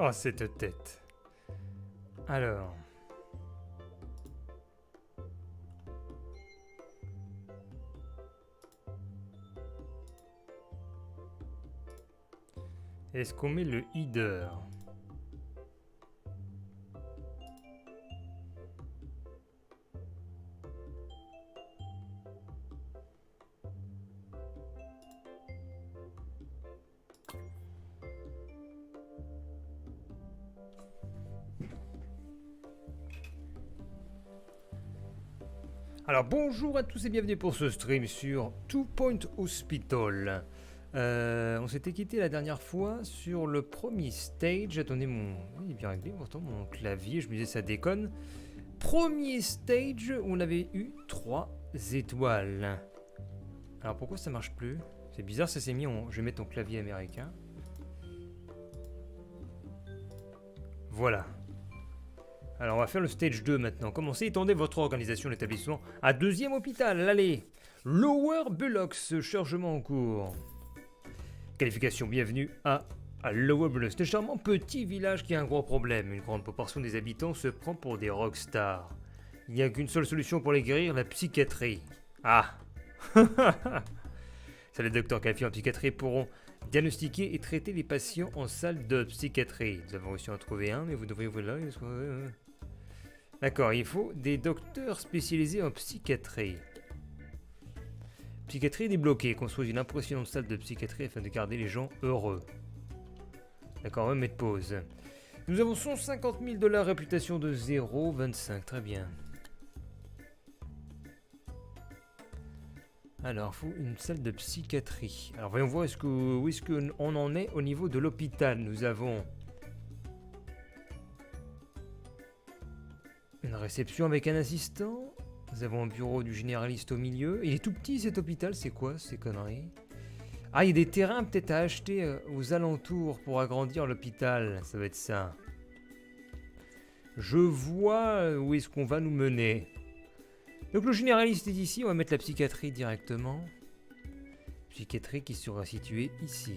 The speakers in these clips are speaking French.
Oh, cette tête. Alors. Est-ce qu'on met le header? Alors bonjour à tous et bienvenue pour ce stream sur Two Point Hospital. On s'était quitté la dernière fois sur le premier stage. Attendez, il est bien réglé pourtant mon clavier, je me disais ça déconne. Premier stage où on avait eu 3 étoiles. Alors pourquoi ça marche plus? C'est bizarre, ça s'est mis je vais mettre ton clavier américain. Voilà. Alors on va faire le stage 2 maintenant. Commencez, étendez votre organisation d'établissement à 2e hôpital. Allez. Lower Bullocks, chargement en cours. Qualification, bienvenue à Lower Bullocks. C'est un charmant petit village qui a un gros problème. Une grande proportion des habitants se prend pour des rockstars. Il n'y a qu'une seule solution pour les guérir, la psychiatrie. Ah. Ça, les docteurs qualifiés en psychiatrie pourront diagnostiquer et traiter les patients en salle de psychiatrie. Nous avons réussi à en trouver un, mais vous devriez vous là. D'accord, il faut des docteurs spécialisés en psychiatrie. Psychiatrie débloquée. Construisez une impressionnante salle de psychiatrie afin de garder les gens heureux. D'accord, on va mettre pause. Nous avons 150 000 $, réputation de 0,25. Très bien. Alors, il faut une salle de psychiatrie. Alors, voyons voir où est-ce qu'on en est au niveau de l'hôpital. Nous avons une réception avec un assistant. Nous avons un bureau du généraliste au milieu. Il est tout petit cet hôpital, c'est quoi ces conneries? Ah, il y a des terrains peut-être à acheter aux alentours pour agrandir l'hôpital. Ça va être ça. Je vois où est-ce qu'on va nous mener. Donc le généraliste est ici, on va mettre la psychiatrie directement. Psychiatrie qui sera située ici.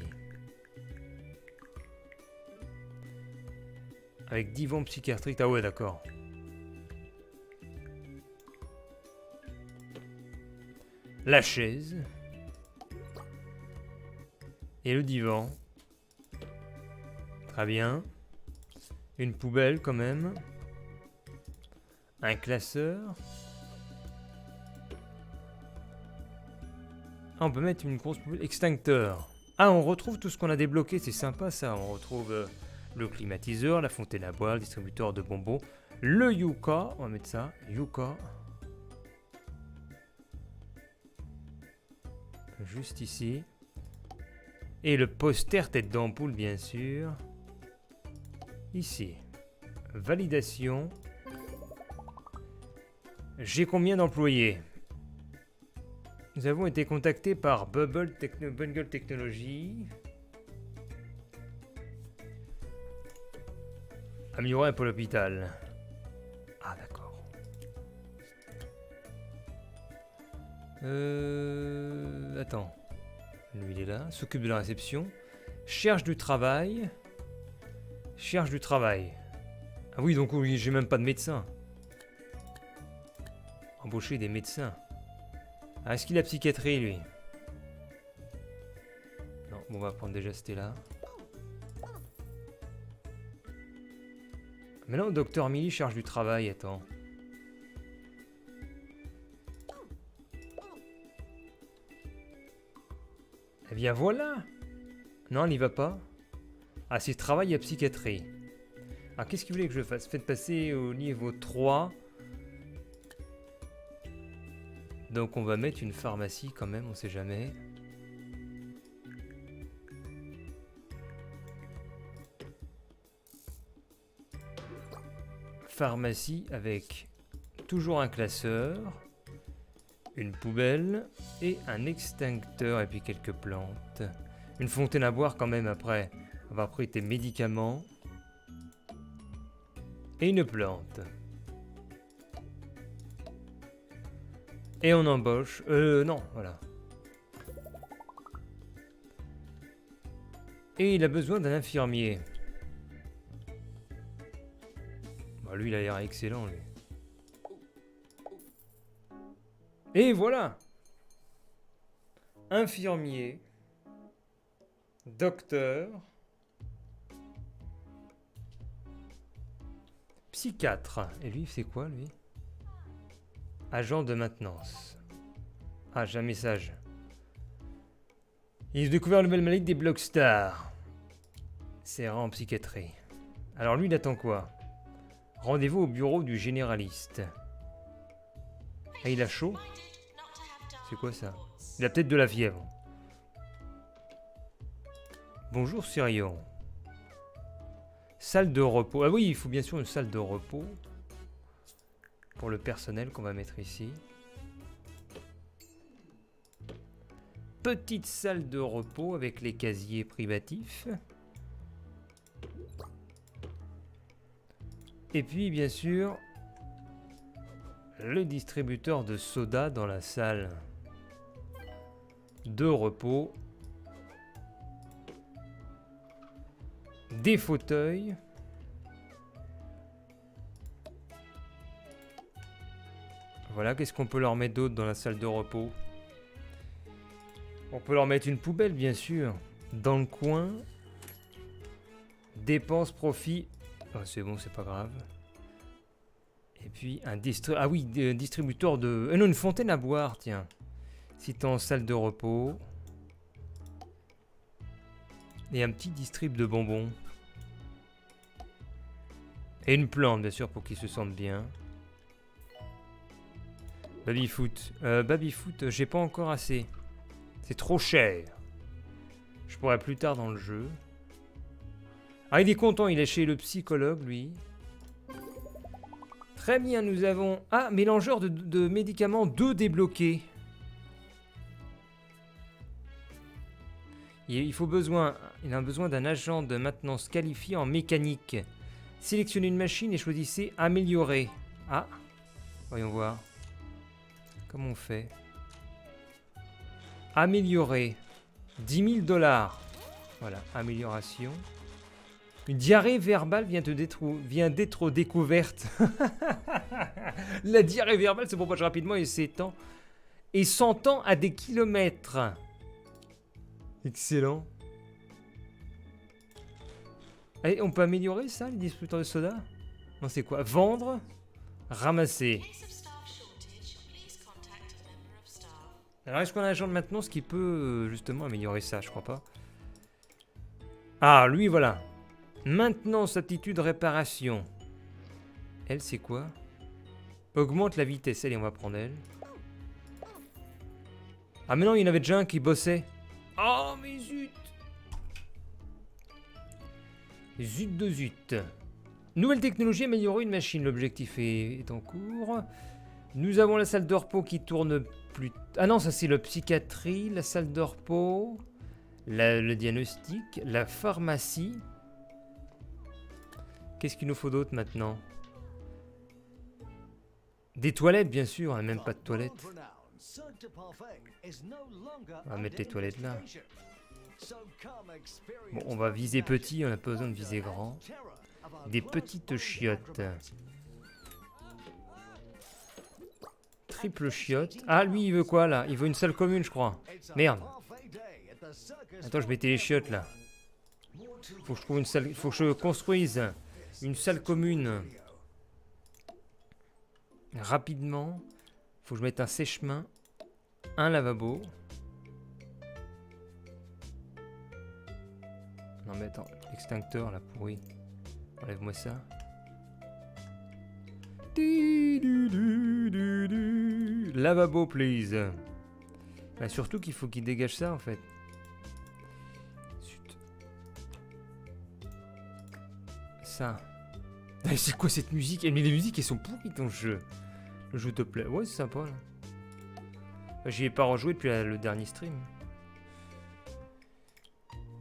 Avec divan psychiatrique, ah ouais d'accord. La chaise. Et le divan. Très bien. Une poubelle quand même. Un classeur. Ah, on peut mettre une grosse poubelle. Extincteur. Ah, on retrouve tout ce qu'on a débloqué, c'est sympa ça. On retrouve le climatiseur, la fontaine à boire, le distributeur de bonbons, le Yuka. On va mettre ça. Yuka. Juste ici. Et le poster tête d'ampoule, bien sûr. Ici. Validation. J'ai combien d'employés? Nous avons été contactés par Bungle Technology. Améliorer un peu l'hôpital. Ah d'accord. Attends. Lui il est là. S'occupe de la réception. Cherche du travail. Cherche du travail. Ah oui donc oui, j'ai même pas de médecin. Embaucher des médecins. Ah, est-ce qu'il a psychiatrie, lui? Non, bon, on va prendre déjà c'était là. Maintenant, le docteur Millie cherche du travail, attends. Eh bien, voilà. Non, elle n'y va pas. Ah, c'est travail à psychiatrie. Alors, qu'est-ce qu'il voulait que je fasse? Faites passer au niveau 3. Donc on va mettre une pharmacie quand même, on sait jamais. Pharmacie avec toujours un classeur, une poubelle et un extincteur et puis quelques plantes. Une fontaine à boire quand même après. On va prendre tes médicaments. Et une plante. Et on embauche. Non, voilà. Et il a besoin d'un infirmier. Bah, lui, il a l'air excellent, lui. Et voilà! Infirmier. Docteur. Psychiatre. Et lui, c'est quoi, lui? Agent de maintenance. Ah, j'ai un message. Ils ont découvert une nouvelle maladie des Blockstar. C'est rare en psychiatrie. Alors lui, il attend quoi? Rendez-vous au bureau du généraliste. Ah, il a chaud? C'est quoi ça? Il a peut-être de la fièvre. Bonjour Sirion. Salle de repos. Ah oui, il faut bien sûr une salle de repos. Pour le personnel qu'on va mettre ici. Petite salle de repos avec les casiers privatifs. Et puis bien sûr, le distributeur de soda dans la salle de repos. Des fauteuils. Voilà, qu'est-ce qu'on peut leur mettre d'autre dans la salle de repos? On peut leur mettre une poubelle, bien sûr. Dans le coin. Dépenses, profit. Oh, c'est bon, c'est pas grave. Et puis un distributeur de... non, une fontaine à boire, tiens. Si t'es en salle de repos. Et un petit distrib de bonbons. Et une plante, bien sûr, pour qu'ils se sentent bien. Babyfoot. Babyfoot, j'ai pas encore assez. C'est trop cher. Je pourrais plus tard dans le jeu. Ah, il est content, il est chez le psychologue, lui. Très bien, nous avons... Ah, mélangeur de médicaments 2 débloqués. Il a besoin d'un agent de maintenance qualifié en mécanique. Sélectionnez une machine et choisissez améliorer. Ah, voyons voir. Comment on fait? Améliorer. 10 000 $. Voilà, amélioration. Une diarrhée verbale vient d'être découverte. La diarrhée verbale se propage rapidement et s'entend à des kilomètres. Excellent. Allez, on peut améliorer ça, les distributeurs de soda? Non, c'est quoi? Vendre? Ramasser. Alors, est-ce qu'on a un agent de maintenance qui peut justement améliorer ça? Je crois pas. Ah, lui, voilà. Maintenance, aptitude, réparation. Elle, c'est quoi? Augmente la vitesse. Allez, on va prendre elle. Ah, mais non, il y en avait déjà un qui bossait. Oh, mais zut! Zut de zut. Nouvelle technologie, améliorer une machine. L'objectif est en cours. Nous avons la salle de repos qui tourne plus... Ah non, ça c'est la psychiatrie, la salle de repos, le diagnostic, la pharmacie. Qu'est-ce qu'il nous faut d'autre maintenant? Des toilettes, bien sûr, on n'a même pas de toilettes. On va mettre les toilettes là. Bon, on va viser petit, on n'a pas besoin de viser grand. Des petites chiottes. Triple chiotte. Ah, lui, il veut quoi, là? Il veut une salle commune, je crois. Merde. Attends, je mettais les chiottes, là. Faut que je trouve une salle... Faut que je construise une salle commune. Rapidement. Faut que je mette un sèche-main. Un lavabo. Non, mais attends. Extincteur, là, pourri. Enlève-moi ça. Lavabo, please. Bah, surtout qu'il faut qu'il dégage ça, en fait. Zut. Ça. C'est quoi cette musique? Mais les musiques, elles sont pourries dans le jeu. Le jeu te plaît. Ouais, c'est sympa, là. J'y ai pas rejoué depuis le dernier stream.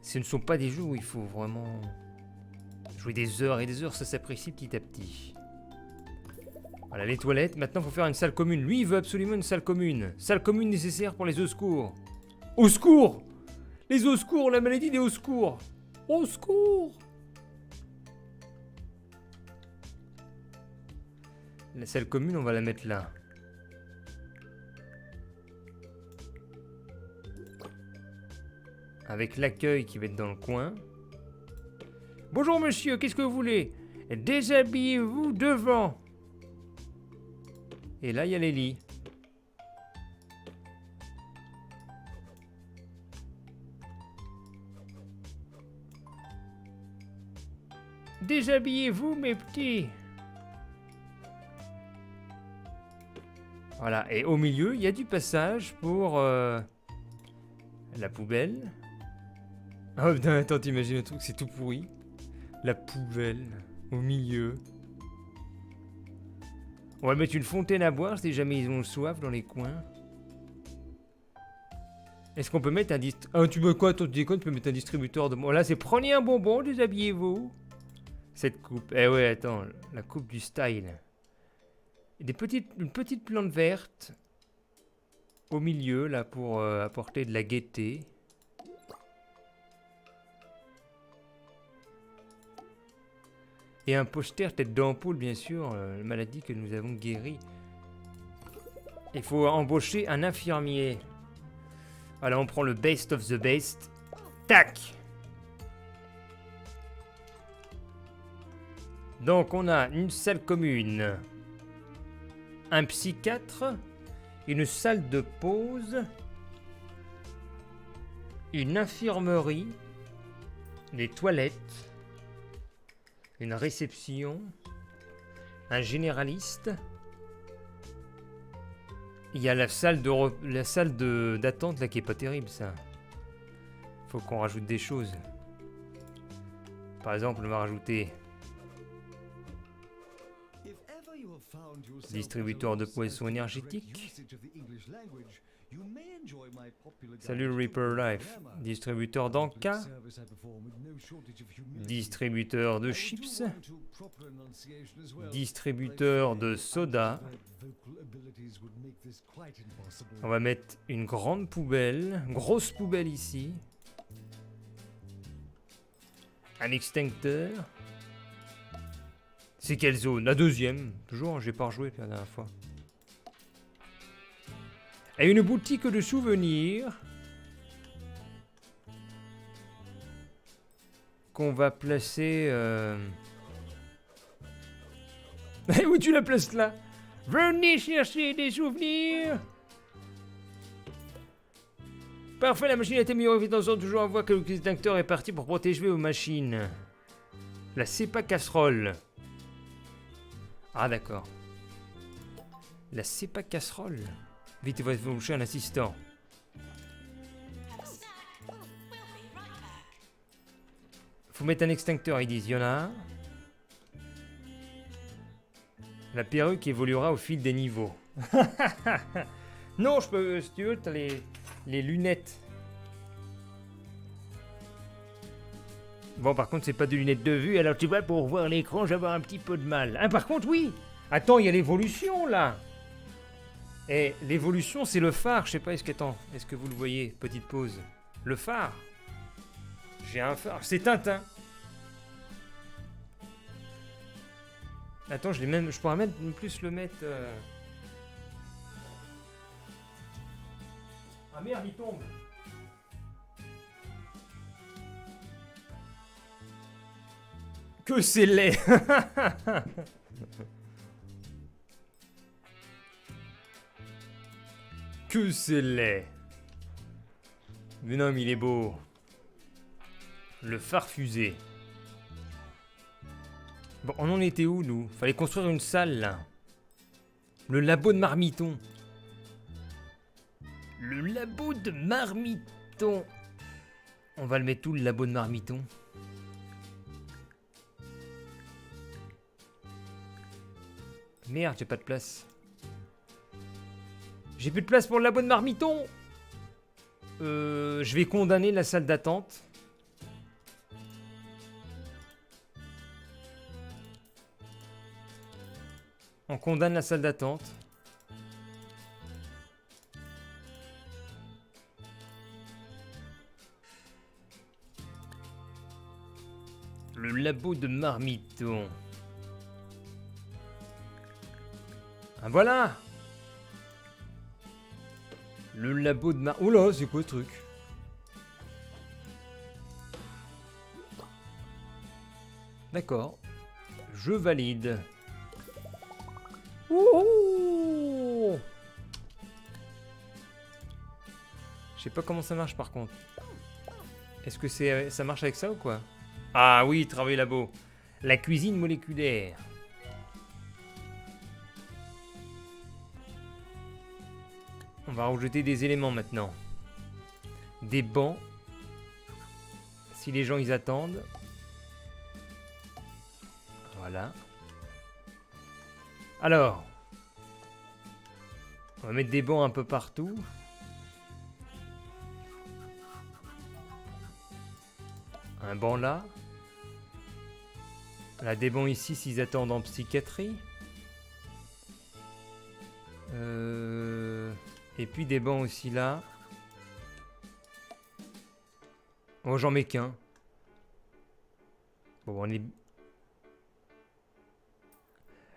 Ce ne sont pas des jeux où il faut vraiment jouer des heures et des heures. Ça s'apprécie petit à petit. Voilà, les toilettes. Maintenant, il faut faire une salle commune. Lui, il veut absolument une salle commune. Salle commune nécessaire pour les au secours. Au secours! Les au secours! La maladie des au secours! Au secours! La salle commune, on va la mettre là. Avec l'accueil qui va être dans le coin. Bonjour monsieur, qu'est-ce que vous voulez? Déshabillez-vous devant. Et là, il y a les lits. Déshabillez-vous, mes petits. Voilà, et au milieu, il y a du passage pour la poubelle. Oh putain, attends, t'imagines le truc, c'est tout pourri. La poubelle, au milieu. On va mettre une fontaine à boire si jamais ils ont soif dans les coins. Est-ce qu'on peut mettre un distributeur... Ah, tu veux quoi, toi, tu déconnes, tu peux mettre un distributeur de... Bon, là, c'est prenez un bonbon, déshabillez-vous. Cette coupe. Eh ouais, attends, la coupe du style. Une petite plante verte au milieu, là, pour apporter de la gaieté. Et un poster tête d'ampoule, bien sûr, la maladie que nous avons guérie. Il faut embaucher un infirmier. Voilà, on prend le best of the best. Tac! Donc, on a une salle commune. Un psychiatre. Une salle de pause. Une infirmerie. Des toilettes. Une réception. Un généraliste. Il y a la salle d'attente là qui est pas terrible, ça. Faut qu'on rajoute des choses. Par exemple, on va rajouter distributeur de poissons énergétiques. Salut Reaper Life. Distributeur d'encas. Distributeur de chips. Distributeur de soda. On va mettre une grande poubelle. Grosse poubelle ici. Un extincteur. C'est quelle zone? La deuxième. Toujours, j'ai pas rejoué la dernière fois. Et une boutique de souvenirs. Qu'on va placer... Où tu la places là? Venez chercher des souvenirs. Parfait, la machine a été améliorée. Attention, toujours à voir que l'extincteur est parti pour protéger vos machines. La CEPA casserole. Ah d'accord. La CEPA casserole. Vite, il va vous chercher un assistant. Faut mettre un extincteur, ils disent. Il y en a un. La perruque évoluera au fil des niveaux. Non, je peux, si tu veux, t'as les lunettes. Bon, par contre, c'est pas des lunettes de vue, alors tu vois, pour voir l'écran, je vais avoir un petit peu de mal. Ah, par contre, oui. Attends, il y a l'évolution, là. Et l'évolution, c'est le phare. Je sais pas, est-ce que vous le voyez? Petite pause. Le phare. J'ai un phare. C'est Tintin. Attends, je pourrais même plus le mettre... Ah merde, il tombe. Que c'est laid. Que c'est laid. Mais non, mais il est beau. Le phare fusée. Bon, on en était où, nous? Fallait construire une salle, là. Le labo de Marmiton. Le labo de Marmiton. On va le mettre où, le labo de Marmiton? Merde, j'ai pas de place. J'ai plus de place pour le labo de Marmiton. Je vais condamner la salle d'attente. On condamne la salle d'attente. Le labo de Marmiton. Voilà. Le labo de Oh là, c'est quoi ce truc? D'accord. Je valide. Ouh. Je sais pas comment ça marche par contre. Est-ce que ça marche avec ça ou quoi? Ah oui, travail labo. La cuisine moléculaire. On va rajouter des éléments maintenant. Des bancs. Si les gens ils attendent. Voilà. Alors. On va mettre des bancs un peu partout. Un banc là. Là, des bancs ici s'ils attendent en psychiatrie. Et puis des bancs aussi là. Oh, j'en mets qu'un. Bon, on est...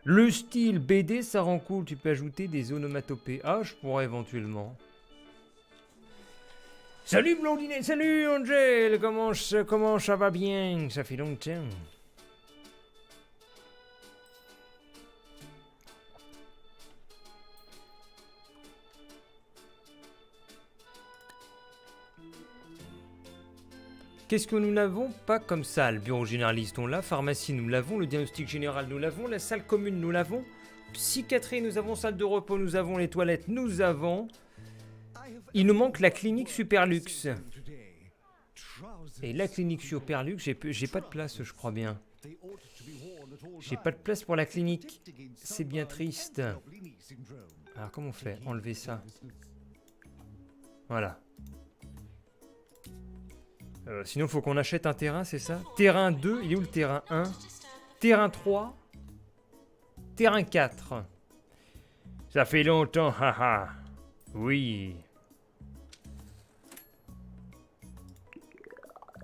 Le style BD, ça rend cool. Tu peux ajouter des onomatopées. Ah, je pourrais éventuellement. Salut Blondinette, salut Angel. Comment ça va bien? Ça fait longtemps. Qu'est-ce que nous n'avons pas comme ça? Le bureau généraliste, on l'a. Pharmacie, nous l'avons. Le diagnostic général, nous l'avons. La salle commune, nous l'avons. Psychiatrie, nous avons. Salle de repos, nous avons. Les toilettes, nous avons. Il nous manque la clinique Superluxe. Et la clinique Superluxe, j'ai pas de place, je crois bien. J'ai pas de place pour la clinique. C'est bien triste. Alors, comment on fait? Enlever ça. Voilà. Sinon, il faut qu'on achète un terrain, c'est ça? Terrain 2, il est où le terrain 1? Terrain 3. Terrain 4. Ça fait longtemps, haha. Oui.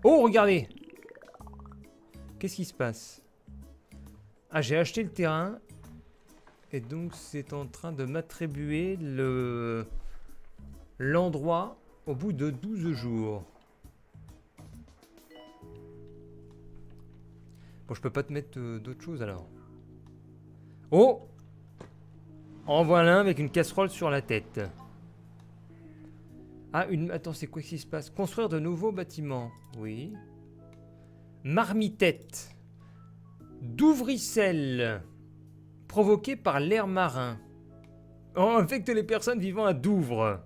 Oh, regardez. Qu'est-ce qui se passe? Ah, j'ai acheté le terrain. Et donc, c'est en train de m'attribuer l'endroit au bout de 12 jours. Bon, je peux pas te mettre d'autres choses alors. Oh! En voilà un avec une casserole sur la tête. Ah, attends, c'est quoi qui se passe? Construire de nouveaux bâtiments. Oui. Marmitette. Douvricelle. Provoquée par l'air marin. Oh, infecte les personnes vivant à Douvres.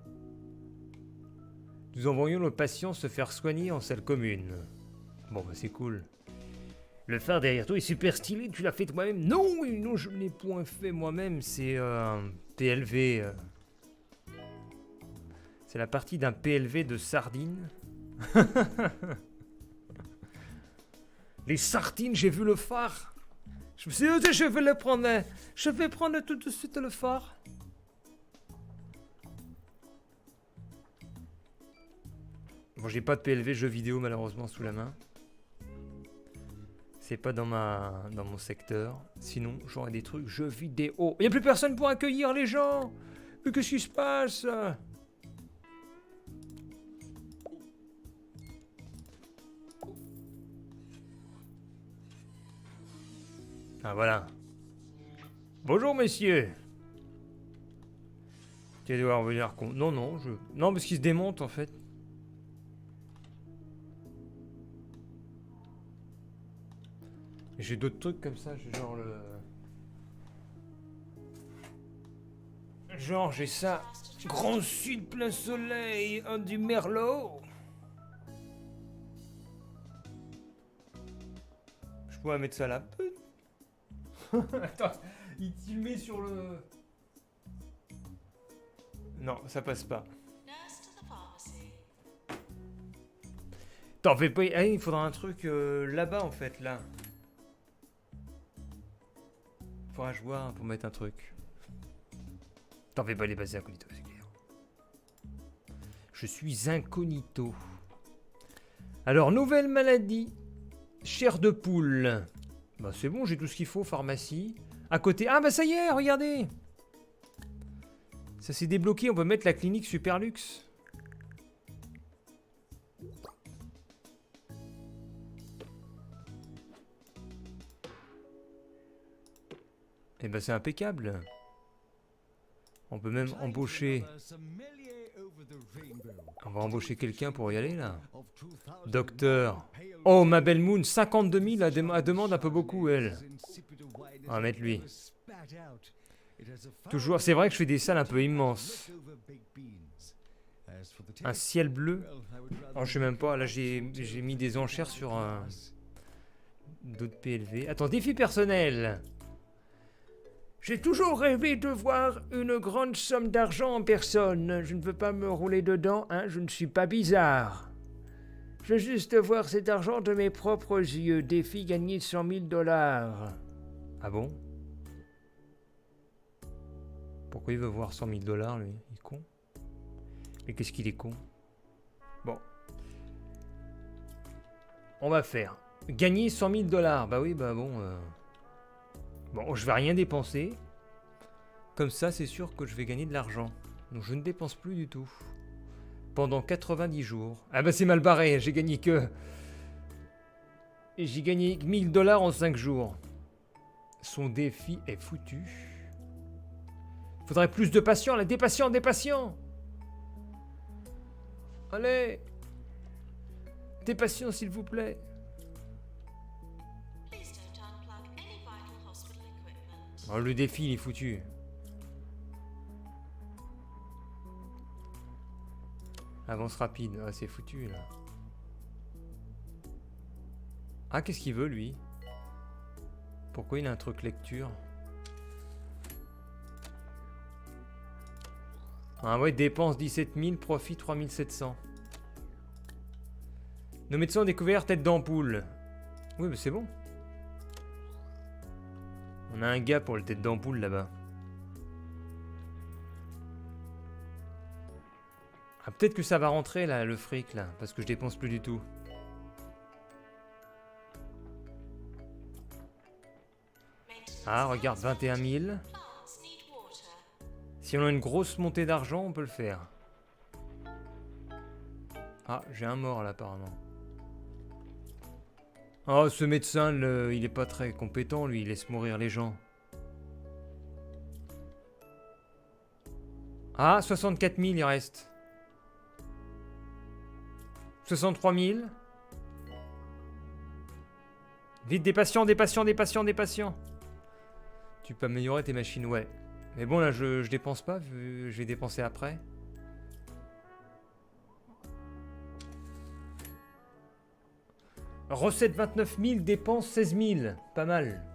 Nous envoyons nos patients se faire soigner en salle commune. Bon, bah c'est cool. Le phare derrière toi est super stylé, tu l'as fait toi-même? Non, non, je ne l'ai point fait moi-même, c'est un PLV. C'est la partie d'un PLV de sardines. Les sardines, j'ai vu le phare. Je me suis dit, je vais le prendre. Je vais prendre tout de suite le phare. Bon, j'ai pas de PLV jeux vidéo malheureusement sous la main. C'est pas dans mon secteur. Sinon, j'aurais des trucs jeux vidéo. Il n'y a plus personne pour accueillir les gens. Mais qu'est-ce qui se passe? Ah, voilà. Bonjour, messieurs. Tu vas devoir venir... Non, non, Non, parce qu'il se démonte, en fait. J'ai d'autres trucs comme ça, genre le... Genre, j'ai ça. Grand Sud, plein soleil, du merlot. Je pourrais mettre ça là. Attends, il te met sur le... Non, ça passe pas. T'en fais pas... Ah, il faudra un truc là-bas, en fait, là. Faudra que je vois pour mettre un truc. T'en fais pas les passer incognito, c'est clair. Je suis incognito. Alors, nouvelle maladie. Chair de poule. Bah c'est bon, j'ai tout ce qu'il faut, pharmacie. À côté... Ah bah ça y est, regardez. Ça s'est débloqué, on peut mettre la clinique super luxe. Eh ben c'est impeccable. On peut même embaucher... On va embaucher quelqu'un pour y aller là. Docteur. Oh, ma belle Moon, 52 000, elle demande un peu beaucoup, elle. On va mettre lui. Toujours, c'est vrai que je fais des salles un peu immenses. Un ciel bleu. Oh, je sais même pas, là j'ai mis des enchères sur d'autres PLV. Attends, défi personnel. J'ai toujours rêvé de voir une grande somme d'argent en personne. Je ne veux pas me rouler dedans, hein, je ne suis pas bizarre. Je veux juste voir cet argent de mes propres yeux. Défi gagner 100 000 $. Ah bon? Pourquoi il veut voir 100 000 $, lui? Il est con? Mais qu'est-ce qu'il est con? Bon. On va faire. Gagner 100 000 $. Bah oui, bah bon... Bon, je vais rien dépenser. Comme ça, c'est sûr que je vais gagner de l'argent. Donc je ne dépense plus du tout. Pendant 90 jours. Ah bah c'est mal barré, j'ai gagné que... J'ai gagné 1000 $ en 5 jours. Son défi est foutu. Faudrait plus de patients, là, des patients, des patients. Allez. Des patients, s'il vous plaît. Oh, le défi, il est foutu. Avance rapide. Ah, c'est foutu, là. Ah, qu'est-ce qu'il veut, lui? Pourquoi il a un truc lecture? Ah ouais, dépense 17 000, profit 3700. Nos médecins ont découvert tête d'ampoule. Oui, mais c'est bon. On a un gars pour le tête d'ampoule là-bas. Ah, peut-être que ça va rentrer là, le fric là, parce que je dépense plus du tout. Ah, regarde, 21 000. Si on a une grosse montée d'argent, on peut le faire. Ah, j'ai un mort là apparemment. Oh, ce médecin, il est pas très compétent, lui, il laisse mourir les gens. Ah, 64 000 il reste. 63 000. Vite, des patients, des patients, des patients, des patients. Tu peux améliorer tes machines, ouais. Mais bon, là, je dépense pas, je vais dépenser après. Recette 29 000, dépense 16 000. Pas mal.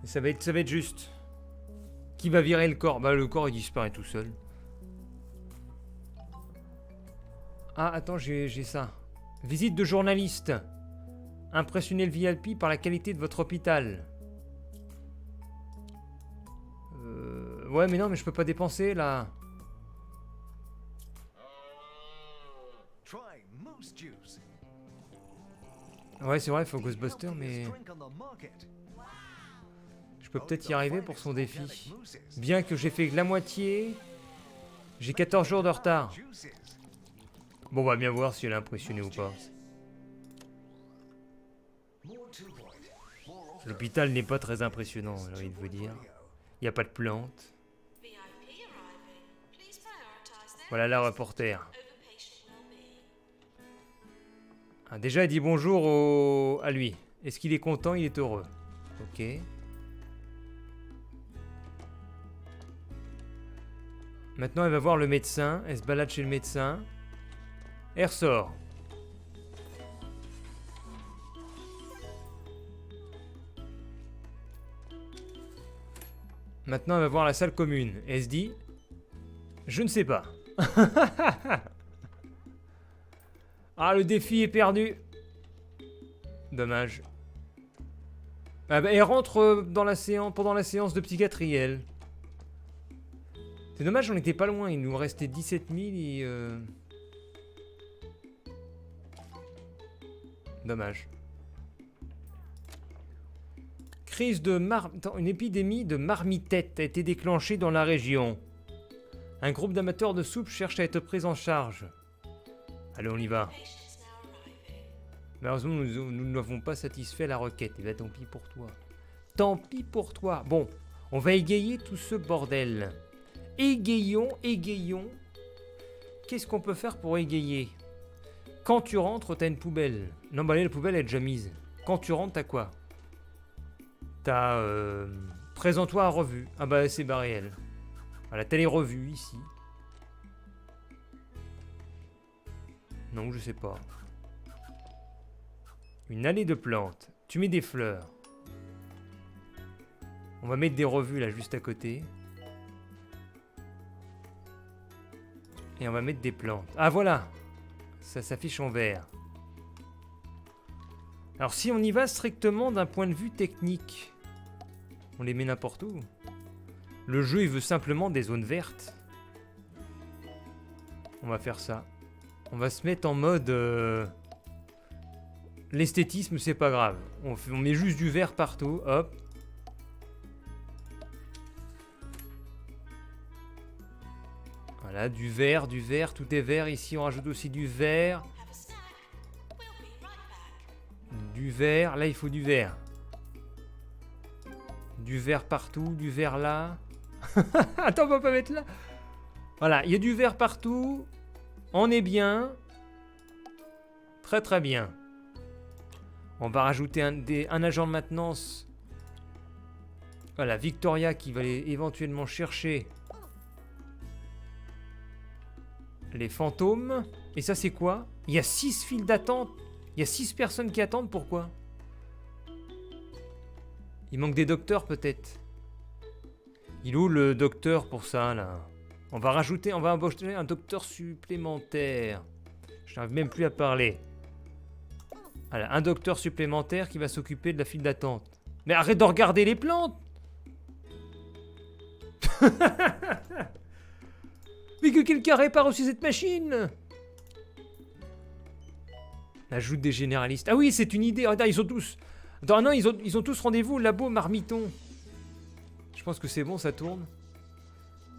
Et ça va être juste. Qui va virer le corps? Bah, le corps, il disparaît tout seul. Ah, attends, j'ai ça. Visite de journaliste. Impressionner le VIP par la qualité de votre hôpital. Ouais, mais non, mais je peux pas dépenser, là. Ouais, c'est vrai, il faut Ghostbuster, mais... Je peux peut-être y arriver pour son défi. Bien que j'ai fait la moitié... J'ai 14 jours de retard. Bon, on va bien voir si elle est impressionnée ou pas. L'hôpital n'est pas très impressionnant, j'ai envie de vous dire. Il n'y a pas de plantes. Voilà la reporter. Ah, déjà, elle dit bonjour à lui. Est-ce qu'il est content? Il est heureux. Ok. Maintenant, elle va voir le médecin. Elle se balade chez le médecin. Elle ressort. Maintenant, elle va voir la salle commune. Et elle se dit... Je ne sais pas. Ah, le défi est perdu. Dommage. Ah bah, elle rentre dans la séance, pendant la séance de psychiatrie, elle. C'est dommage, on n'était pas loin. Il nous restait 17 000 et... Dommage. Attends, une épidémie de marmitette a été déclenchée dans la région. Un groupe d'amateurs de soupe cherche à être pris en charge. Allez, on y va. Malheureusement, nous n'avons pas satisfait la requête. Et bien, tant pis pour toi. Tant pis pour toi. Bon, on va égayer tout ce bordel. Égayons. Qu'est-ce qu'on peut faire pour égayer? Quand tu rentres, t'as une poubelle. Non, bah là, la poubelle est déjà mise. Quand tu rentres, t'as quoi? T'as... Présente-toi à revue. Ah bah, c'est barré, elle. Voilà, t'as les revues, ici. Non, je sais pas. Une allée de plantes. Tu mets des fleurs. On va mettre des revues, là, juste à côté. Et on va mettre des plantes. Ah, voilà! Ça s'affiche en vert. Alors, si on y va strictement d'un point de vue technique, on les met n'importe où. Le jeu, il veut simplement des zones vertes. On va faire ça. On va se mettre en mode... L'esthétisme, c'est pas grave. On met juste du vert partout. Hop. Voilà, du vert, tout est vert. Ici, on rajoute aussi du vert. Du vert, là, il faut du vert. Du vert partout, du vert là. Attends, on va pas mettre là. Voilà, il y a du vert partout. On est bien. Très très bien. On va rajouter un agent de maintenance. Voilà, Victoria qui va aller éventuellement chercher les fantômes. Et ça, c'est quoi? Il y a 6 files d'attente. Il y a 6 personnes qui attendent. Pourquoi? Il manque des docteurs, peut-être. Il est où le docteur pour ça, là? On va embaucher un docteur supplémentaire. Je n'arrive même plus à parler. Voilà, un docteur supplémentaire qui va s'occuper de la file d'attente. Mais arrête de regarder les plantes! Mais que quelqu'un répare aussi cette machine! Ajoute des généralistes. Ah oui, c'est une idée. Regarde, ils sont tous... Attends, non, ils ont tous rendez-vous au labo Marmiton. Je pense que c'est bon, ça tourne.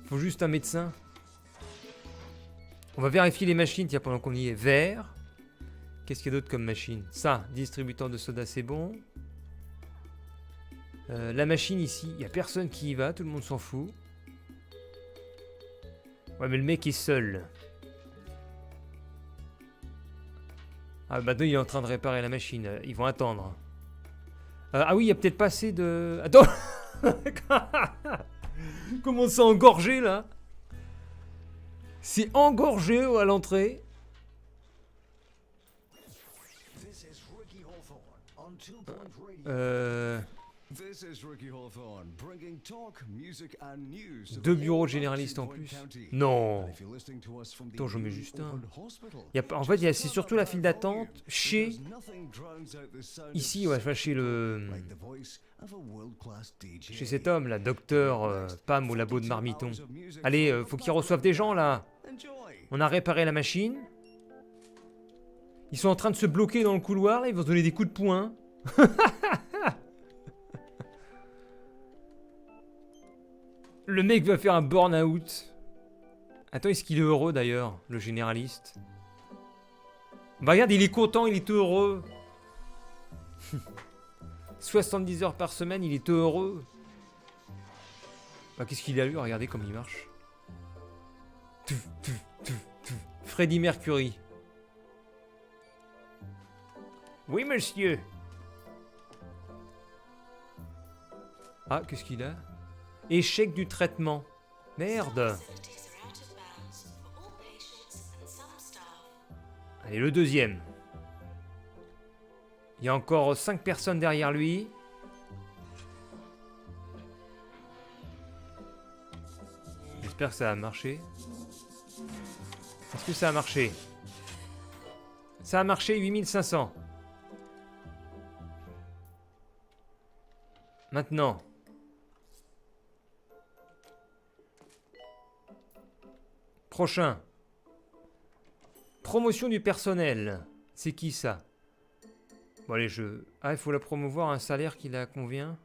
Faut juste un médecin. On va vérifier les machines, tiens, pendant qu'on y est. Vert. Qu'est-ce qu'il y a d'autre comme machine? Ça, distributeur de soda, c'est bon. La machine ici, il n'y a personne qui y va, tout le monde s'en fout. Ouais, mais le mec est seul. Ah, bah, il est en train de réparer la machine. Ils vont attendre. Ah oui, il n'y a peut-être pas assez de... Attends. Comment ça engorgé, là? C'est engorgé à l'entrée. Deux bureaux généralistes en plus. Non. Attends, j'en mets juste un. En fait, c'est surtout la file d'attente chez... Ici, ouais, enfin, chez cet homme, là, docteur Pam au labo de Marmiton. Allez, faut qu'ils reçoivent des gens, là. On a réparé la machine. Ils sont en train de se bloquer dans le couloir, là. Ils vont se donner des coups de poing. Le mec va faire un burn-out. Attends, est-ce qu'il est heureux d'ailleurs, le généraliste? Bah regarde, il est content, il est heureux. 70 heures par semaine, il est heureux. Bah qu'est-ce qu'il a eu? Regardez comme il marche. Freddie Mercury. Oui, monsieur. Ah, qu'est-ce qu'il a? Échec du traitement. Merde. Allez, le deuxième. Il y a encore 5 personnes derrière lui. J'espère que ça a marché. Est-ce que ça a marché? Ça a marché, 8500. Maintenant. Prochain. Promotion du personnel. C'est qui ça? Bon allez, Ah, il faut la promouvoir à un salaire qui la convient.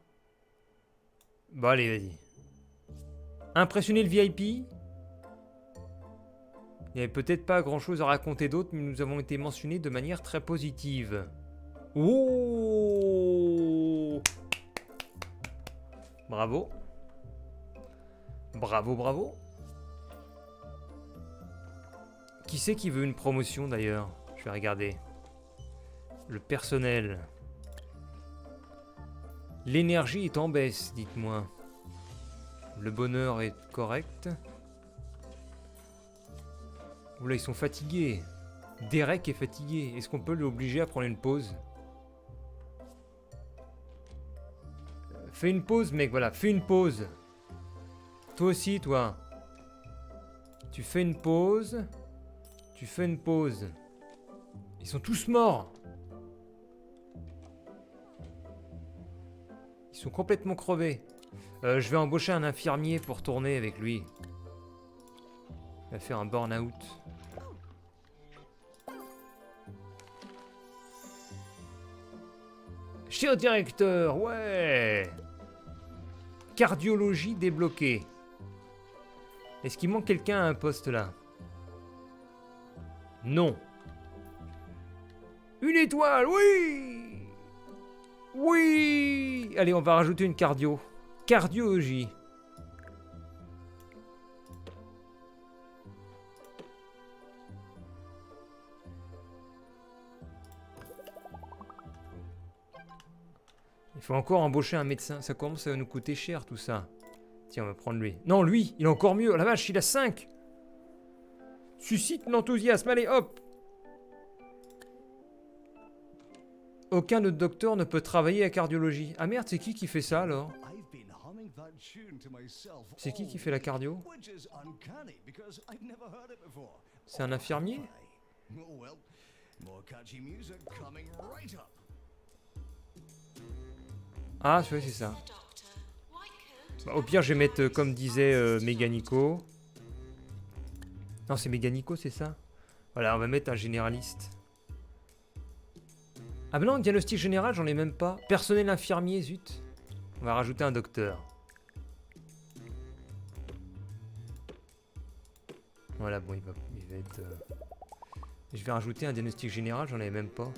Bon, allez, vas-y. Impressionner le VIP. Il n'y avait peut-être pas grand-chose à raconter d'autre, mais nous avons été mentionnés de manière très positive. Oh! Bravo. Bravo, bravo. Qui c'est qui veut une promotion d'ailleurs? Je vais regarder. Le personnel. L'énergie est en baisse, dites-moi. Le bonheur est correct. Oula, ils sont fatigués. Derek est fatigué. Est-ce qu'on peut l'obliger à prendre une pause? Fais une pause, mec, voilà. Fais une pause. Toi aussi, toi. Tu fais une pause. Tu fais une pause. Ils sont tous morts. Ils sont complètement crevés. Je vais embaucher un infirmier pour tourner avec lui. Il va faire un burn-out. Cher directeur, ouais. Cardiologie débloquée. Est-ce qu'il manque quelqu'un à un poste là? Non. Une étoile, oui. Oui. Allez, on va rajouter une cardio. Cardiologie. Il faut encore embaucher un médecin. Ça commence à nous coûter cher tout ça. Tiens, on va prendre lui. Non, lui, il est encore mieux. La vache, il a 5. Suscite l'enthousiasme. Allez, hop. Aucun autre docteur ne peut travailler à cardiologie. Ah merde, c'est qui fait ça alors? C'est qui fait la cardio? C'est un infirmier? Ah, c'est ça. Bah, au pire, je vais mettre, comme disait Méganico. Non, c'est Méganico, c'est ça? Voilà, on va mettre un généraliste. Ah ben non, diagnostic général, j'en ai même pas. Personnel infirmier, zut. On va rajouter un docteur. Voilà, bon, il va être... Je vais rajouter un diagnostic général, j'en avais même pas.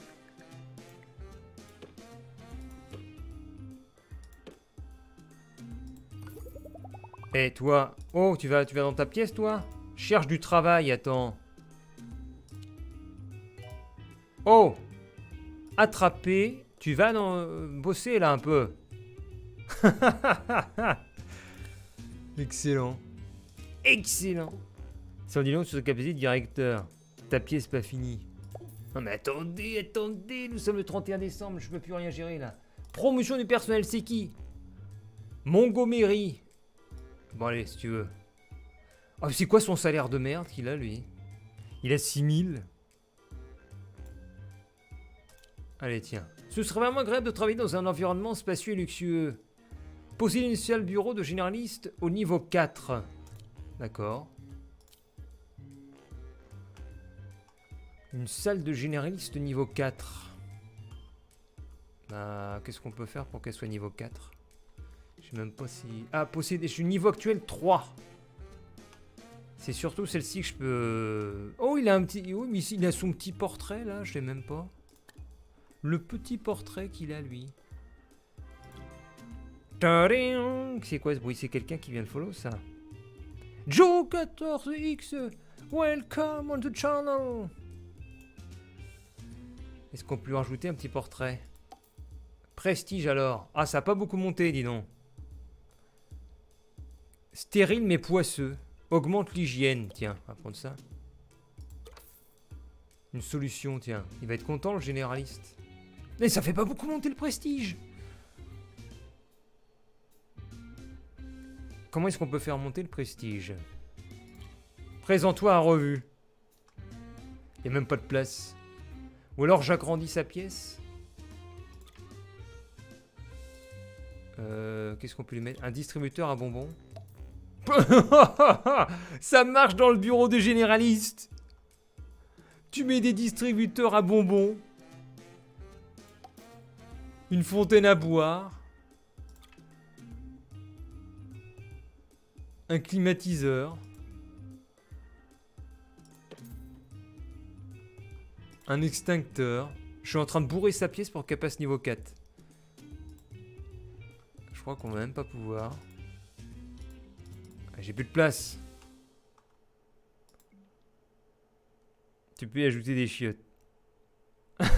Eh, toi. Oh, tu vas dans ta pièce, toi? Cherche du travail, attends. Oh! Attrapé. Tu vas bosser, là, un peu. Excellent. Excellent. Ça en dit long sur sa capacité de directeur. Ta pièce pas finie. Non mais attendez, nous sommes le 31 décembre, je peux plus rien gérer, là. Promotion du personnel, c'est qui? Montgomery. Bon allez, si tu veux. Oh, c'est quoi son salaire de merde qu'il a, lui? Il a 6000. Allez, tiens. Ce serait vraiment agréable de travailler dans un environnement spacieux et luxueux. Posséder une salle bureau de généraliste au niveau 4. D'accord. Une salle de généraliste niveau 4. Bah, qu'est-ce qu'on peut faire pour qu'elle soit niveau 4? Je sais même pas si... Ah, posséder... Je suis niveau actuel 3. C'est surtout celle-ci que je peux... Oh, il a un petit... Oui, mais ici, il a son petit portrait, là. Je l'ai même pas. Le petit portrait qu'il a, lui. C'est quoi ce bruit? C'est quelqu'un qui vient de follow, ça. Joe 14X, welcome on the channel. Est-ce qu'on peut lui rajouter un petit portrait? Prestige alors. Ah, ça n'a pas beaucoup monté, dis donc. Stérile mais poisseux. Augmente l'hygiène. Tiens, on va prendre ça. Une solution, tiens. Il va être content, le généraliste. Mais ça fait pas beaucoup monter le prestige. Comment est-ce qu'on peut faire monter le prestige? Présente-toi à revue. Il n'y a même pas de place. Ou alors j'agrandis sa pièce. Qu'est-ce qu'on peut lui mettre? Un distributeur à bonbons. Ça marche dans le bureau des généralistes. Tu mets des distributeurs à bonbons. Une fontaine à boire. Un climatiseur. Un extincteur. Je suis en train de bourrer sa pièce pour qu'elle passe niveau 4. Je crois qu'on va même pas pouvoir. J'ai plus de place. Tu peux y ajouter des chiottes. In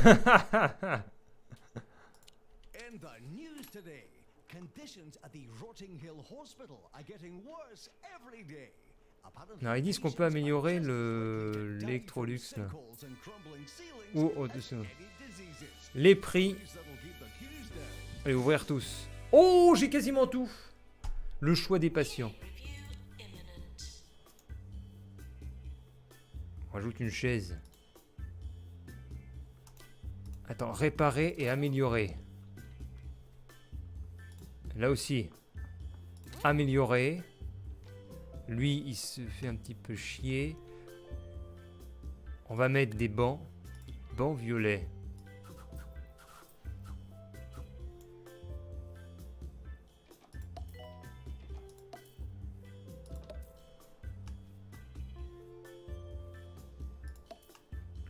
the news today, conditions at the Rotting Hill Hospital are getting worse every day. Alors ils disent qu'on peut améliorer l'Electrolux là. Oh, les prix. Allez, ouvrir tous. Oh, j'ai quasiment tout. Le choix des patients. On rajoute une chaise. Attends, réparer et améliorer. Là aussi. Améliorer. Lui, il se fait un petit peu chier. On va mettre des bancs. Bancs violets.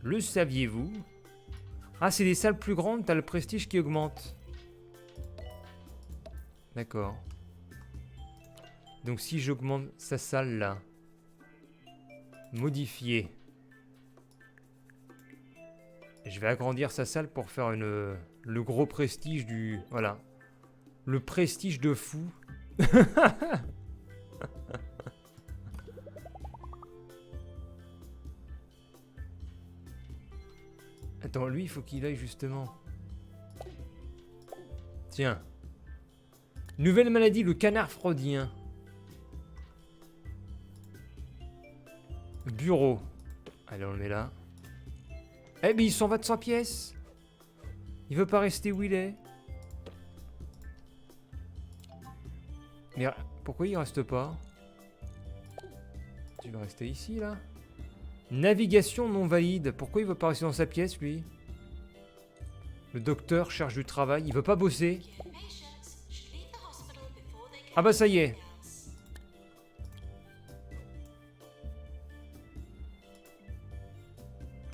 Le saviez-vous? Ah, c'est des salles plus grandes, t'as le prestige qui augmente. D'accord. Donc si j'augmente sa salle là. Modifier. Je vais agrandir sa salle pour faire le gros prestige du... Voilà. Le prestige de fou. Attends, lui, il faut qu'il aille justement. Tiens. Nouvelle maladie, le canard freudien. Bureau. Allez, on le met là. Eh, mais il s'en va de sa pièce. Il veut pas rester où il est. Mais pourquoi il reste pas? Tu veux rester ici, là? Navigation non valide. Pourquoi il veut pas rester dans sa pièce, lui? Le docteur cherche du travail. Il veut pas bosser. Ah bah ça y est.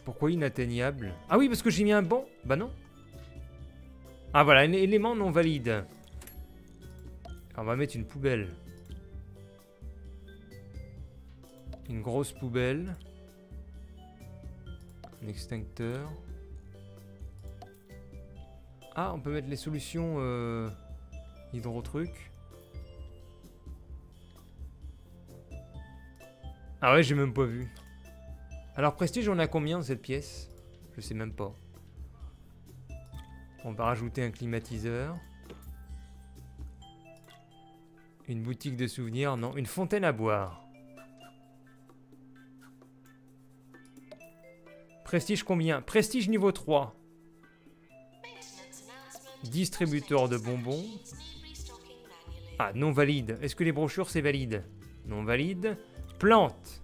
Pourquoi inatteignable? Ah oui, parce que j'ai mis un banc. Bah non. Ah voilà, un élément non valide. Alors, on va mettre une poubelle. Une grosse poubelle. Un extincteur. Ah, on peut mettre les solutions hydro-trucs. Ah ouais, j'ai même pas vu. Alors, prestige, on a combien dans cette pièce? Je sais même pas. On va rajouter un climatiseur. Une boutique de souvenirs, non. Une fontaine à boire. Prestige combien? Prestige niveau 3. Distributeur de bonbons. Ah, non valide. Est-ce que les brochures, c'est valide? Non valide. Plante.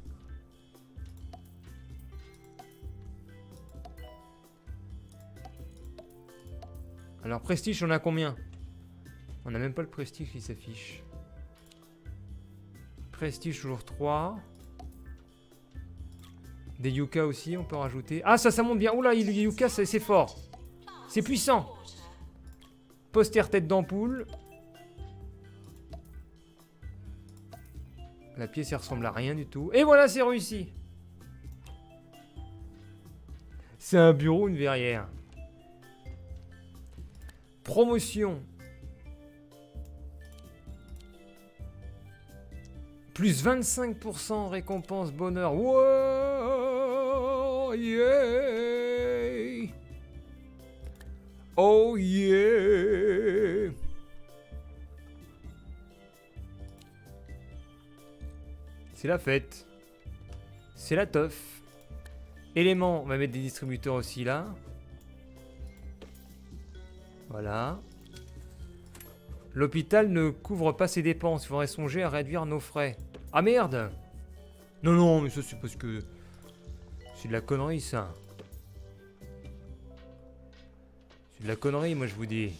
Alors, prestige, on a combien? On n'a même pas le prestige qui s'affiche. Prestige, toujours 3. Des yucca aussi, on peut rajouter. Ah, ça monte bien. Oula, les yucca, c'est fort. C'est puissant. Poster tête d'ampoule. La pièce, elle ressemble à rien du tout. Et voilà, c'est réussi. C'est un bureau, une verrière. Promotion. Plus 25% récompense bonheur. Wow, yeah. Oh yeah. C'est la fête. C'est la teuf. Éléments, on va mettre des distributeurs aussi là. Voilà. L'hôpital ne couvre pas ses dépenses. Il faudrait songer à réduire nos frais. Ah merde! Non, non, mais ça c'est parce que... C'est de la connerie ça. C'est de la connerie, moi je vous dis.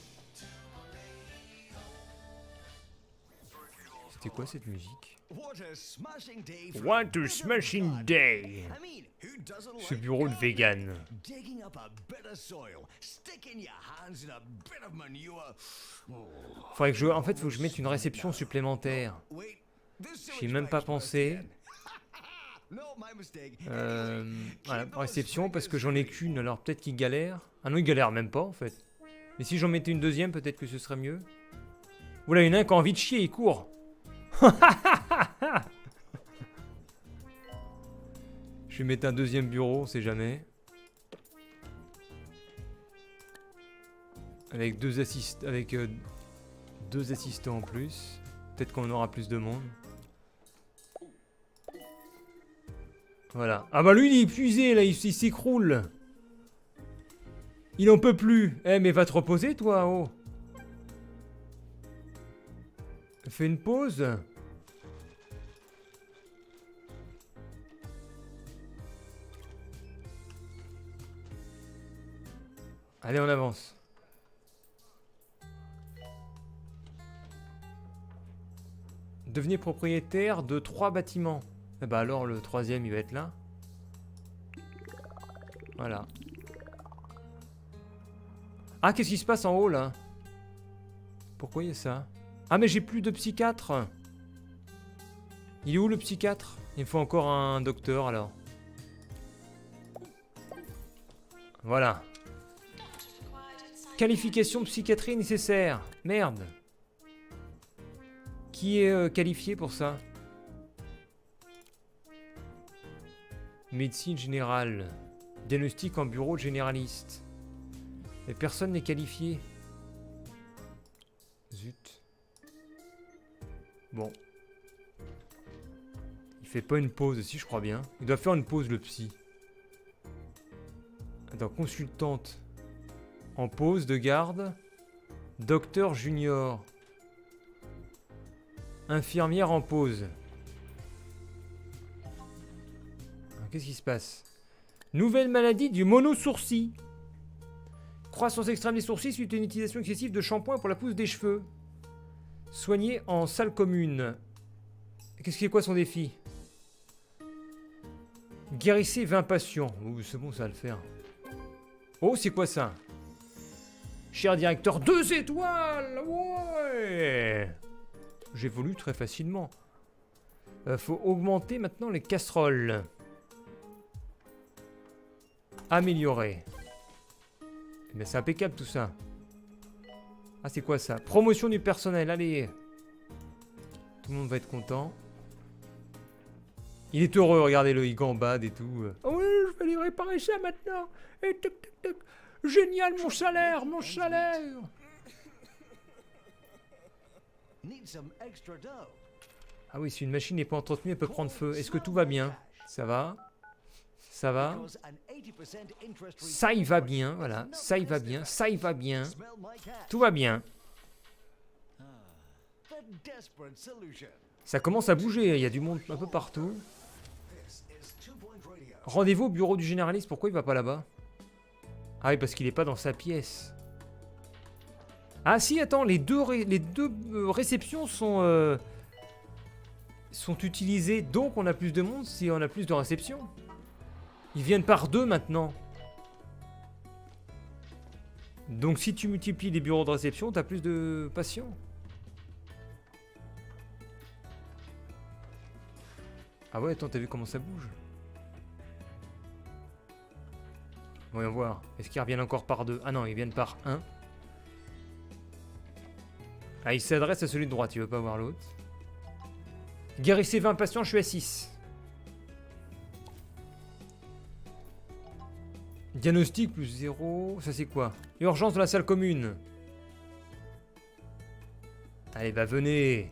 C'était quoi cette musique? What a smashing day for What a bit of smashing gardening. day. I mean, who doesn't Ce like bureau de gardening? vegan. Digging up a bit of soil, sticking your hands in a bit of manure. Oh, Faudrait que je... En fait, faut que je mette une réception supplémentaire. wait, this J'y ai même pas pensé. No, my mistake. Voilà, réception, parce que j'en ai qu'une, alors peut-être qu'il galère. Ah non, il galère même pas, en fait. Mais si j'en mettais une deuxième, peut-être que ce serait mieux. Oula, il y en a un qui a envie de chier, il court. Je vais mettre un deuxième bureau, on sait jamais. Avec deux assistants en plus. Peut-être qu'on aura plus de monde. Voilà. Ah bah lui, il est épuisé, là, il s'écroule. Il en peut plus. Eh, mais va te reposer, toi, oh. Fais une pause. Allez, on avance. Devenez propriétaire de 3 bâtiments. Eh bah alors, le troisième, il va être là. Voilà. Ah, qu'est-ce qui se passe en haut, là? Pourquoi il y a ça? Ah, mais j'ai plus de psychiatre. Il est où, le psychiatre? Il me faut encore un docteur, alors. Voilà. Qualification psychiatrie nécessaire. Merde. Qui est qualifié pour ça? Médecine générale. Diagnostic en bureau de généraliste. Mais personne n'est qualifié. Zut. Bon. Il fait pas une pause aussi, je crois bien. Il doit faire une pause, le psy. Attends, consultante. En pause de garde. Docteur junior. Infirmière en pause. Qu'est-ce qui se passe? Nouvelle maladie du monosourcil. Croissance extrême des sourcils suite à une utilisation excessive de shampoing pour la pousse des cheveux. Soigné en salle commune. Qu'est-ce qui est quoi son défi? Guérissez 20 patients. Oh, c'est bon, ça va le faire. Oh, c'est quoi ça? Cher directeur, 2 étoiles. Ouais. J'évolue très facilement. Faut augmenter maintenant les casseroles. Améliorer. Mais c'est impeccable tout ça. Ah, c'est quoi ça? Promotion du personnel, allez. Tout le monde va être content. Il est heureux, regardez-le, il gambade et tout. Oh oui, je vais lui réparer ça maintenant. Et tac, tac, tac. Génial, mon salaire, mon salaire. Need some extra dough. Ah oui, si une machine n'est pas entretenue, elle peut prendre feu. Est-ce que tout va bien? Ça va? Ça va? Because an 80% interest rate Ça y va bien, voilà. Ça y va bien, ça y va bien. smell my cat. Tout va bien. The desperate solution. Ça commence à bouger, il y a du monde un peu partout. This is 2 Point Radio. Rendez-vous au bureau du généraliste, pourquoi il va pas là-bas? Ah oui, parce qu'il est pas dans sa pièce. Ah si, attends, les deux réceptions sont utilisées, donc on a plus de monde si on a plus de réceptions. Ils viennent par 2 maintenant. Donc si tu multiplies les bureaux de réception, t'as plus de patients. Ah ouais, attends, t'as vu comment ça bouge? Voyons voir. Est-ce qu'ils reviennent encore par 2? Ah non, ils viennent par 1. Ah, il s'adresse à celui de droite, il veut pas voir l'autre. Guérissez 20 patients, je suis à 6. Diagnostic plus 0. Ça c'est quoi? Urgence de la salle commune. Allez, bah venez.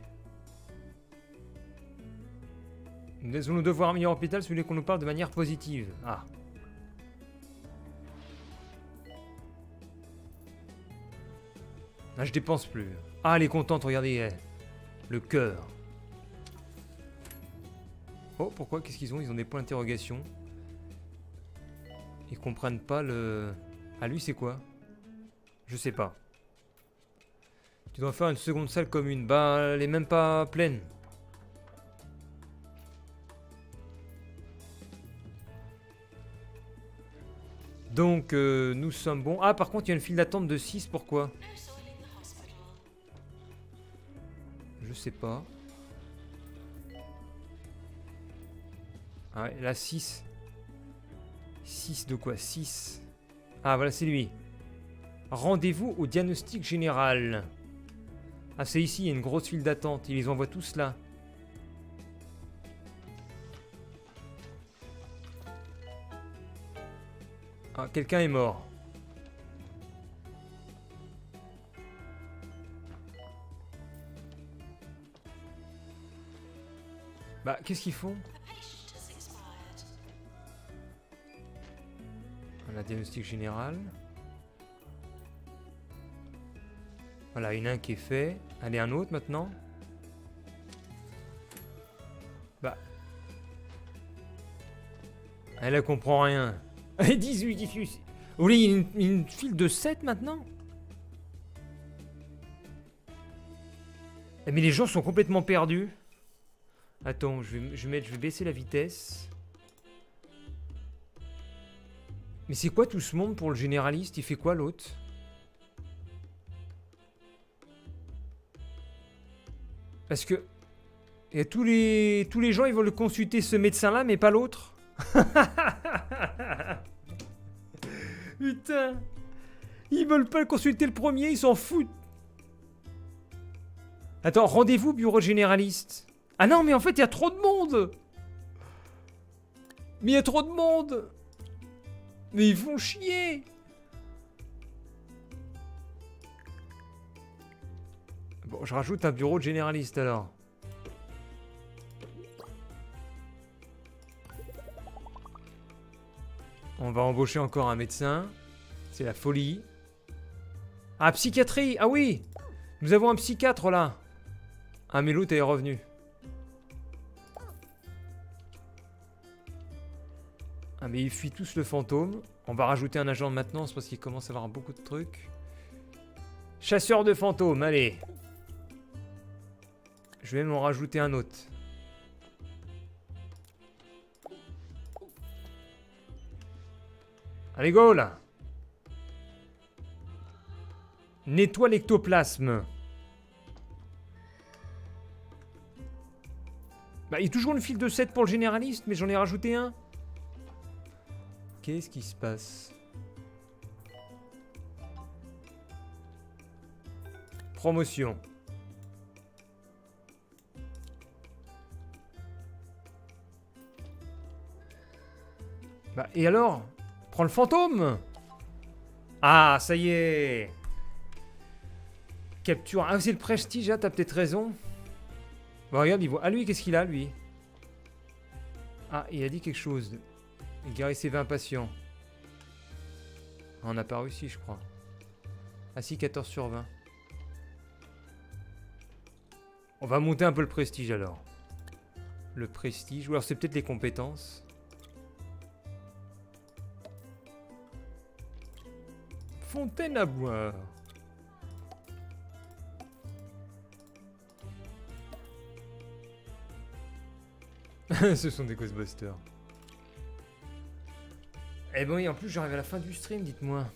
Nous allons devoir un meilleur hôpital si vous voulez qu'on nous parle de manière positive. Ah. Ah, je dépense plus. Ah, elle est contente, regardez. Le cœur. Oh, pourquoi? Qu'est-ce qu'ils ont? Ils ont des points d'interrogation. Ils comprennent pas le... Ah, lui, c'est quoi? Je sais pas. Tu dois faire une seconde salle commune. Bah, elle est même pas pleine. Donc, nous sommes bons. Ah, par contre, il y a une file d'attente de 6. Pourquoi? Je sais pas. Ah ouais, là, 6. 6 de quoi? 6. Ah, voilà, c'est lui. Rendez-vous au diagnostic général. Ah, c'est ici, il y a une grosse file d'attente. Ils les envoient tous là. Ah, quelqu'un est mort. Bah, qu'est-ce qu'ils font? Voilà, diagnostic général. Voilà, une qui est fait. Allez, un autre maintenant. Bah. Elle comprend rien. 18, 18. Vous voulez une file de 7 maintenant? Mais les gens sont complètement perdus. Attends, je vais baisser la vitesse. Mais c'est quoi tout ce monde pour le généraliste? Il fait quoi l'autre? Parce que et tous les gens ils veulent consulter ce médecin-là, mais pas l'autre. Putain, ils veulent pas consulter le premier, ils s'en foutent. Attends, rendez-vous bureau généraliste. Ah non, mais en fait il y a trop de monde. Mais il y a trop de monde. Mais ils font chier. Bon, je rajoute un bureau de généraliste alors. On va embaucher encore un médecin. C'est la folie. Ah, psychiatrie. Ah oui. Nous avons un psychiatre là. Ah, mais l'autre est revenu. Ah, mais ils fuient tous le fantôme. On va rajouter un agent de maintenance parce qu'il commence à avoir beaucoup de trucs. Chasseur de fantômes, allez. Je vais m'en rajouter un autre. Allez, go là. Nettoie l'ectoplasme. Bah, il y a toujours une file de 7 pour le généraliste, mais j'en ai rajouté un. Qu'est-ce qui se passe? Promotion. Bah, et alors? Prends le fantôme! Ah, ça y est! Capture. Ah, c'est le prestige, ah, t'as peut-être raison. Bon, regarde, il voit. Ah, lui, qu'est-ce qu'il a, lui? Ah, il a dit quelque chose. Il guérit ses 20 patients. Ah, on n'a pas réussi, je crois. Ah si, 14 sur 20. On va monter un peu le prestige, alors. Le prestige. Ou alors, c'est peut-être les compétences. Fontaine à boire. Ce sont des Ghostbusters. Eh ben oui, en plus j'arrive à la fin du stream, dites-moi.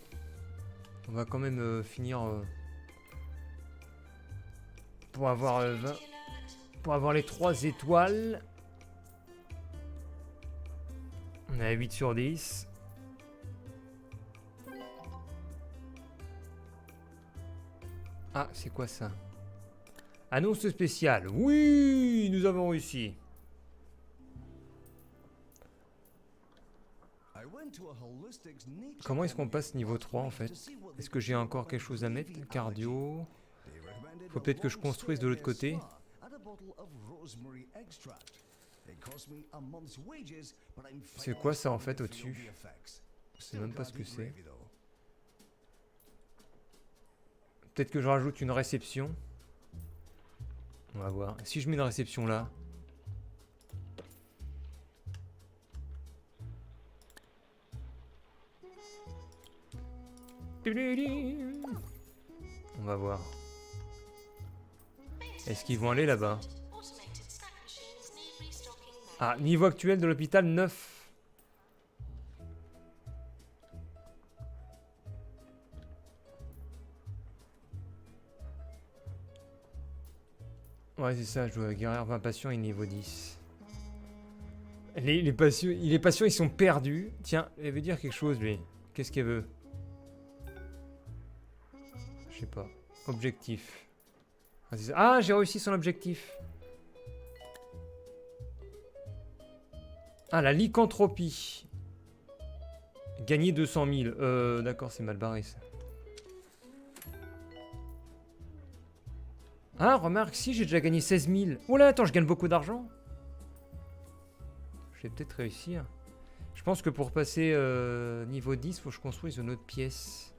On va quand même finir pour avoir pour avoir les 3 étoiles. On est à 8 sur 10. Ah, c'est quoi ça? Annonce spéciale. Oui, nous avons réussi. Comment est-ce qu'on passe niveau 3 en fait? Est-ce que j'ai encore quelque chose à mettre? Cardio. Faut peut-être que je construise de l'autre côté. C'est quoi ça en fait au-dessus? Je sais même pas ce que c'est. Peut-être que je rajoute une réception. On va voir. Si je mets une réception là. On va voir. Est-ce qu'ils vont aller là-bas? Ah, niveau actuel de l'hôpital 9. Ouais, c'est ça, je dois guérir 20 patients et niveau 10. Les patients, ils sont perdus. Tiens, elle veut dire quelque chose, lui. Qu'est-ce qu'elle veut? Je sais pas. Objectif. Ah, c'est ça. Ah, j'ai réussi son objectif. Ah, la lycanthropie. Gagner 200 000. D'accord, c'est mal barré, ça. Ah, remarque, si, j'ai déjà gagné 16 000. Oh là, attends, je gagne beaucoup d'argent. Je vais peut-être réussir. Je pense que pour passer niveau 10, faut que je construise une autre pièce.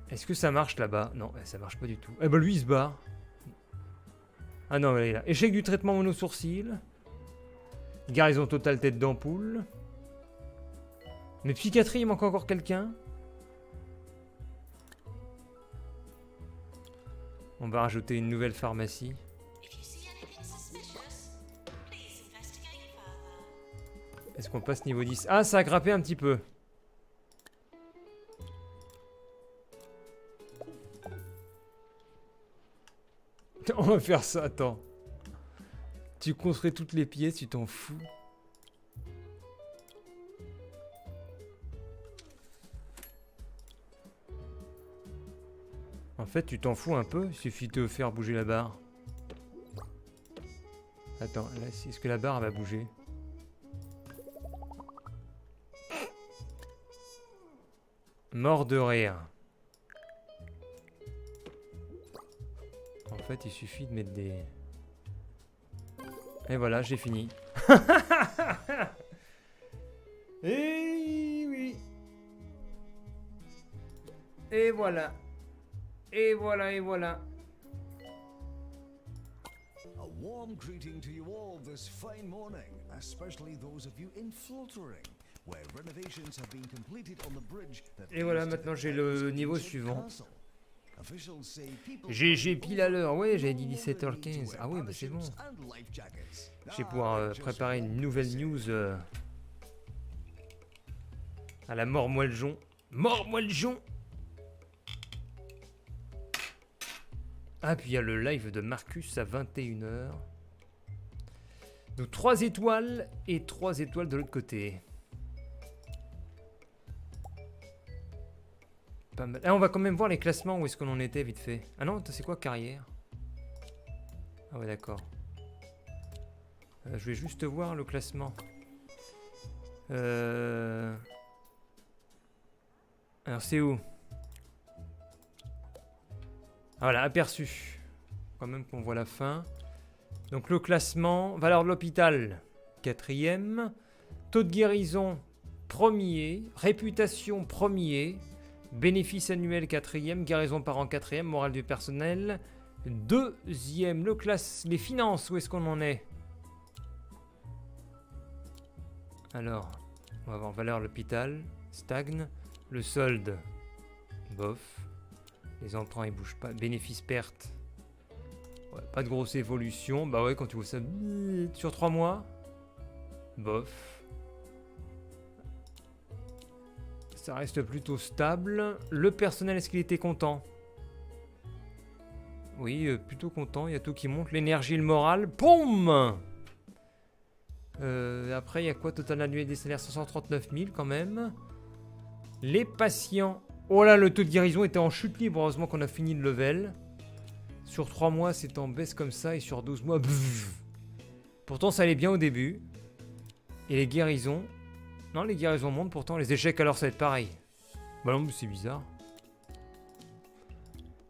Est-ce que ça marche là-bas? Non, ça marche pas du tout. Eh ben lui, il se barre. Ah non, il est là. Échec du traitement mono-sourcil. Guérison totale tête d'ampoule. Mais psychiatrie, il manque encore quelqu'un. On va rajouter une nouvelle pharmacie. Est-ce qu'on passe niveau 10? Ah, ça a grappé un petit peu. On va faire ça, attends. Tu construis toutes les pièces, tu t'en fous. En fait, tu t'en fous un peu, il suffit de faire bouger la barre. Attends, là, est-ce que la barre va bouger? Mort de rire. En fait, il suffit de mettre des... Et voilà, j'ai fini. Et oui. Et voilà. Et voilà, et voilà. A warm greeting to you all this fine morning, especially those of you in Floatering, where renovations have been completed on the bridge that Et voilà, leads to maintenant the j'ai le Westminster niveau suivant. Castle. Officials say people GG pile à l'heure, ouais, j'avais dit no 17h15. longer Ah need ouais, to bah c'est wear bon. parachutes and life jackets. Je vais pouvoir Just préparer une what nouvelle to news say. à la mort moeljon. Mort moeljon. Ah, puis il y a le live de Marcus à 21h. Donc 3 étoiles et 3 étoiles de l'autre côté. Pas mal. Ah, on va quand même voir les classements, où est-ce qu'on en était vite fait. Ah non, c'est quoi carrière? Ah ouais, d'accord. Je vais juste voir le classement. Alors c'est où? Ah, voilà, aperçu. Quand même qu'on voit la fin. Donc le classement, valeur de l'hôpital, 4e. Taux de guérison, 1er. Réputation, 1er. Bénéfice annuel, 4e. Guérison par an, 4e. Morale du personnel, 2e. Le classe, les finances, où est-ce qu'on en est? Alors, on va voir valeur de l'hôpital, stagne. Le solde, bof. Les emprunts, ils bougent pas. Bénéfice-perte. Ouais, pas de grosse évolution. Bah ouais, quand tu vois ça sur 3 mois. Bof. Ça reste plutôt stable. Le personnel, est-ce qu'il était content? Oui, plutôt content. Il y a tout qui monte. L'énergie, le moral. Boum! Après, il y a quoi? Total annuel des salaires, 539 000 quand même. Les patients. Oh là, le taux de guérison était en chute libre. Heureusement qu'on a fini le level. Sur 3 mois, c'est en baisse comme ça. Et sur 12 mois, bzzz. Pourtant, ça allait bien au début. Et les guérisons... Non, les guérisons montent pourtant. Les échecs, alors, ça va être pareil. Bah non, mais c'est bizarre.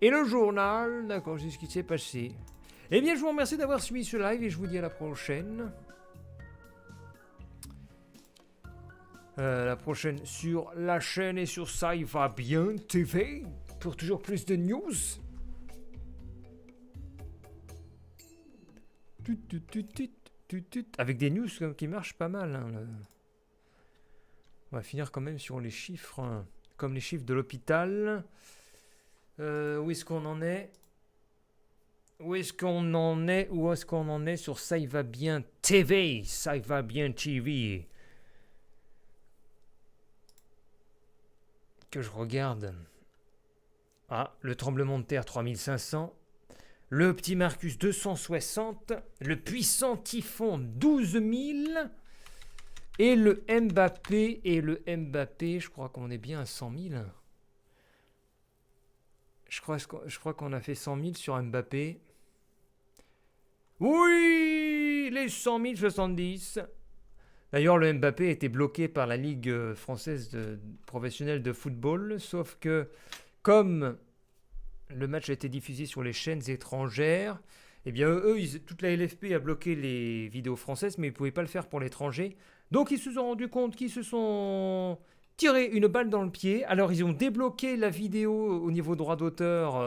Et le journal. D'accord, j'ai ce qui s'est passé. Eh bien, je vous remercie d'avoir suivi ce live. Et je vous dis à la prochaine. La prochaine sur la chaîne et sur Ça y va bien TV pour toujours plus de news. Avec des news qui marchent pas mal. Hein, on va finir quand même sur les chiffres, hein, comme les chiffres de l'hôpital. Où est-ce qu'on en est? Où est-ce qu'on en est? Où est-ce qu'on en est sur Ça y va bien TV? Ça y va bien TV. Que je regarde. Ah, le tremblement de terre 3500. Le petit Marcus 260. Le puissant typhon 12 000. Et le Mbappé. Je crois qu'on est bien à 100 000. Je crois qu'on a fait 100 000 sur Mbappé. Oui, les 100 070. D'ailleurs, le Mbappé a été bloqué par la Ligue française professionnelle de football, sauf que comme le match a été diffusé sur les chaînes étrangères, eh bien toute la LFP a bloqué les vidéos françaises, mais ils ne pouvaient pas le faire pour l'étranger. Donc ils se sont rendus compte qu'ils se sont tiré une balle dans le pied. Alors ils ont débloqué la vidéo au niveau droit d'auteur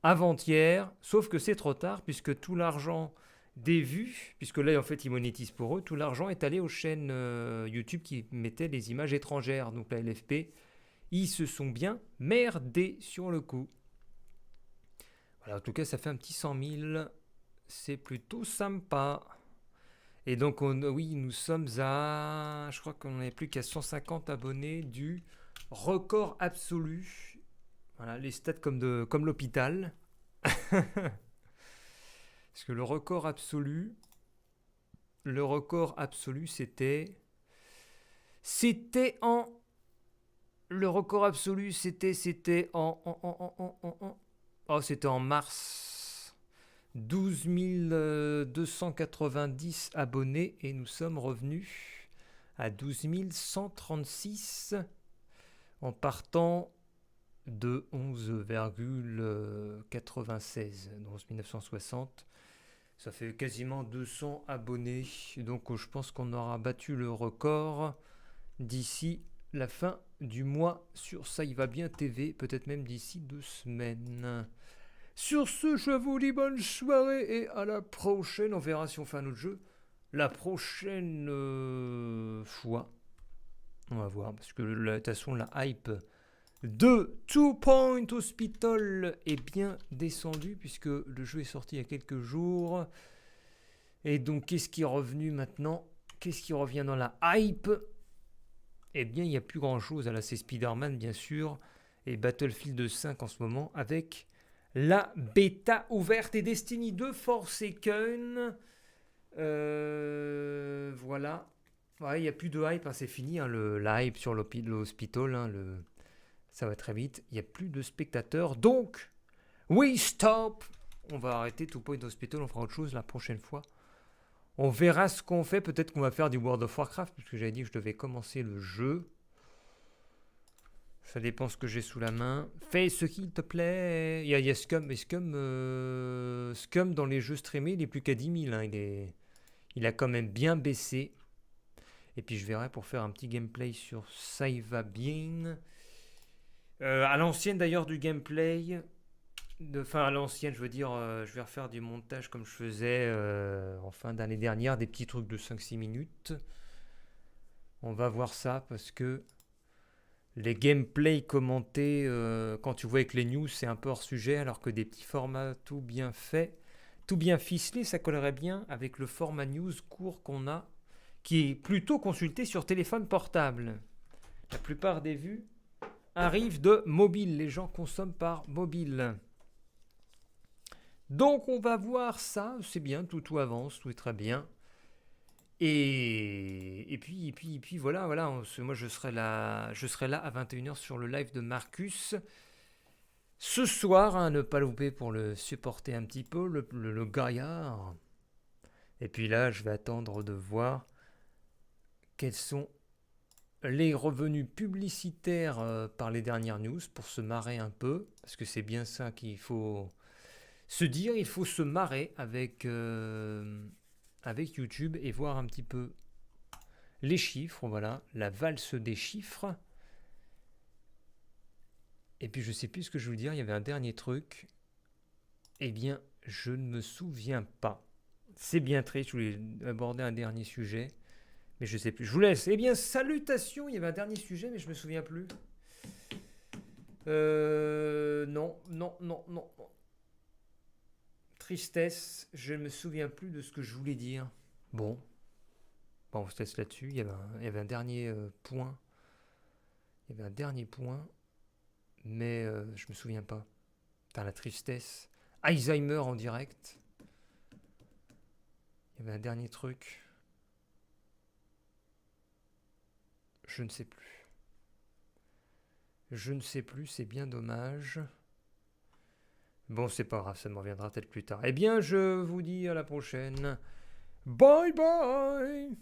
avant-hier, sauf que c'est trop tard puisque tout l'argent des vues, puisque là en fait ils monétisent pour eux, tout l'argent est allé aux chaînes YouTube qui mettaient les images étrangères, donc la LFP. Ils se sont bien merdés sur le coup. Voilà, en tout cas ça fait un petit 100 000, c'est plutôt sympa. Et donc oui, nous sommes à, je crois qu'on n'est plus qu'à 150 abonnés du record absolu. Voilà, les stats comme l'hôpital. Parce que le record absolu, c'était en, le record absolu, c'était c'était en mars. 12 290 abonnés et nous sommes revenus à 12 136 en partant de 11,96 dans 1960. Ça fait quasiment 200 abonnés. Donc je pense qu'on aura battu le record d'ici la fin du mois sur Ça y va bien TV, peut-être même d'ici 2 semaines. Sur ce, je vous dis bonne soirée et à la prochaine. On verra si on fait un autre jeu la prochaine fois. On va voir, parce que de toute façon, la hype de Two Point Hospital est bien descendue, puisque le jeu est sorti il y a quelques jours. Et donc, qu'est-ce qui est revenu maintenant? Qu'est-ce qui revient dans la hype? Eh bien, il n'y a plus grand-chose. Là, c'est Spider-Man, bien sûr, et Battlefield 5 en ce moment, avec la bêta ouverte et Destiny 2 Forsaken. Voilà. Ouais, il n'y a plus de hype, hein, c'est fini. Hein, la hype sur l'hospital, hein, ça va très vite. Il n'y a plus de spectateurs. Donc, we stop. On va arrêter Two Point Hospital. On fera autre chose la prochaine fois. On verra ce qu'on fait. Peut-être qu'on va faire du World of Warcraft, puisque j'avais dit que je devais commencer le jeu. Ça dépend ce que j'ai sous la main. Fais ce qu'il te plaît. Il y a Scum. Mais Scum dans les jeux streamés, il n'est plus qu'à 10 000. Hein. Il a quand même bien baissé. Et puis je verrai pour faire un petit gameplay sur Ça y va bien. À l'ancienne d'ailleurs du gameplay. Enfin à l'ancienne, je veux dire, je vais refaire du montage comme je faisais en fin d'année dernière. Des petits trucs de 5-6 minutes. On va voir ça parce que les gameplays commentés, quand tu vois avec les news, c'est un peu hors sujet, alors que des petits formats tout bien faits, tout bien ficelés, ça collerait bien avec le format news court qu'on a, qui est plutôt consulté sur téléphone portable. La plupart des vues arrivent de mobile, les gens consomment par mobile. Donc on va voir ça, c'est bien, tout avance, tout est très bien. Et puis voilà, moi je serai là à 21h sur le live de Marcus. Ce soir, hein, ne pas louper pour le supporter un petit peu, le gaillard. Et puis là, je vais attendre de voir quels sont les revenus publicitaires par les dernières news pour se marrer un peu. Parce que c'est bien ça qu'il faut se dire, il faut se marrer avec YouTube et voir un petit peu les chiffres, voilà, la valse des chiffres. Et puis je sais plus ce que je voulais dire, il y avait un dernier truc. Eh bien, je ne me souviens pas. C'est bien triste, je voulais aborder un dernier sujet, mais je sais plus. Je vous laisse. Eh bien, salutations, il y avait un dernier sujet, mais je me souviens plus. Non. Tristesse, je ne me souviens plus de ce que je voulais dire. Bon, on se laisse là-dessus. Il y avait un dernier point. Mais je me souviens pas. Putain, la tristesse. Alzheimer en direct. Il y avait un dernier truc. Je ne sais plus. Je ne sais plus, c'est bien dommage. Bon, c'est pas grave, ça me reviendra peut-être plus tard. Eh bien, je vous dis à la prochaine. Bye bye!